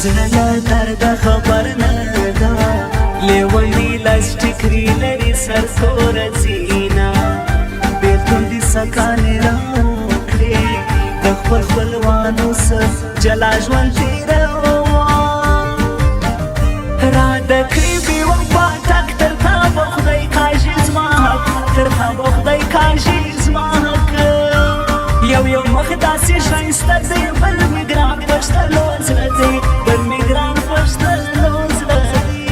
زړه له درده خبر نه ده لیونی لاس ټیکري لري سر توره زینه بېلتون دې سکانې راوکړې د خپل خپلوانو سره جلا ژوند تېروه راده کړې بې وفا ټک تر تا به خدای کاږي زما حق تر تا به خدای کاږي زما حق یو مخ داسې ښایسته دی بل مې ګران پښتنو زړه دی بل مې ګران پښتنو زړه دی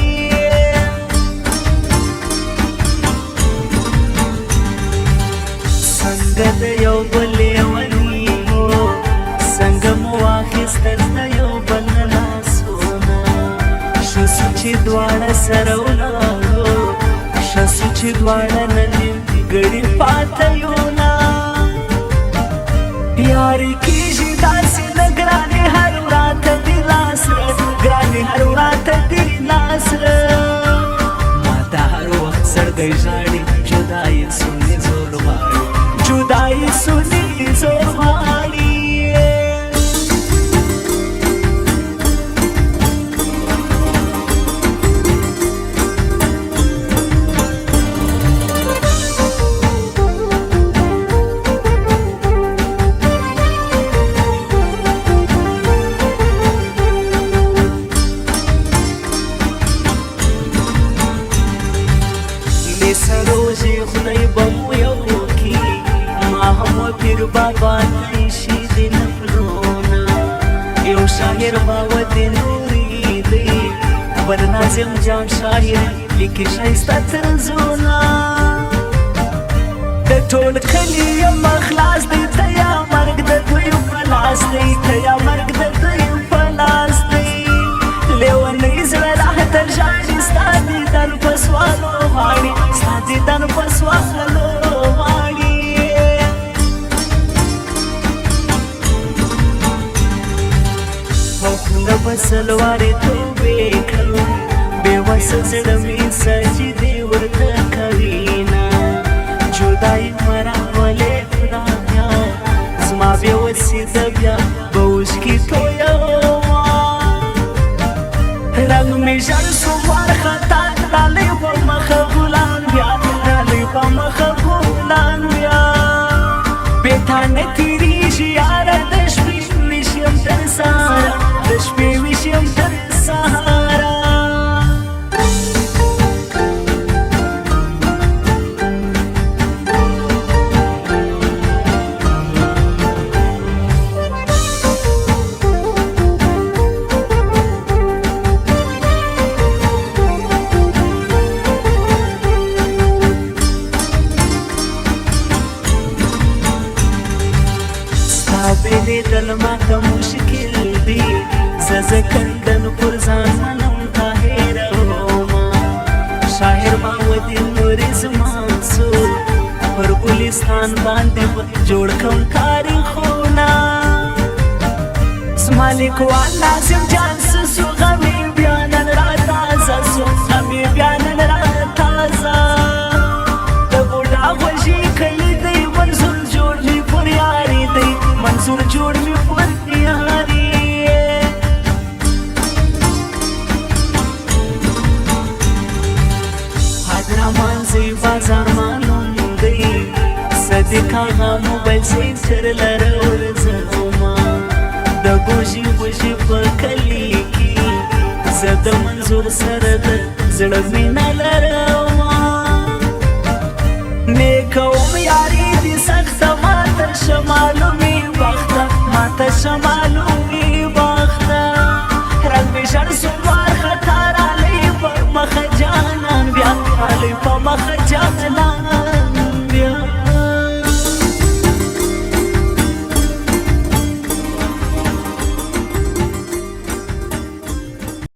څنګه د یو بل لیوني وو څنګه مو واخیستل د یو بل لاسونه ښه سو چې دواړه سره ولاړو ښه سو چې دواړه نن نیمګړي پاته یو نه یاري کېږي داسې نه ګرانې هر ورځ دې لاس ګرانې هر ورځ دې لاس ما ته هر وخت زړګی ژاړي جدایي سونې زور غواړي جدایي سونې زور غواړي سروزی خدای بمو یو کی ما هم پیر بابا نیشی دی نفلونا یو شاعر باو دی نوری دی برنازم جان شاعر لیکی شایستا ترزونا د ټول کلی یم خلاص دی تیا مرگ د دوی پلاس دی تیا مرگ د دوی پلاس دی لیونی زړه راه تر ژاړي ستا دیدن په سوالو غواړي ستا دیدن په سوالو غواړي غوږونه به سلوارې توبې کړم بېوسه زړه مې سجدې ورته کوینه جدایي مه راولې خدایه زما بېوسي ده بیا به اوښکې تویومه رنگ می ژړ سو وارخطا ډالۍ په مخه ګلان بیا ډالۍ په مخه ګلان بیا بې تا نه تېرېږي یاره د شپې ویښ یم تر سهاره د شپې ویښ یم تر سهاره لیدل ماته مشکل دی زه کندن پر ځان منم طاهرومه شاعر ما ودې نورې زما سو پر ګلستان باندې جوړ کړم تاریخونه زما لیکوال ناظم جان سو غمې بیا نن راتازه سو غمې بیا نن راتازه د بوډا غوږې کلي دی منظور جوړ مې پر یاري دی منظور جوړ مې پر یاري حیدرآباد زی بازار معلوم دی صدیق آغا موبایل سینټر لره ورځومه د ګوژي وژي په کلي کې زه د منظور سره د زړه مینه لرم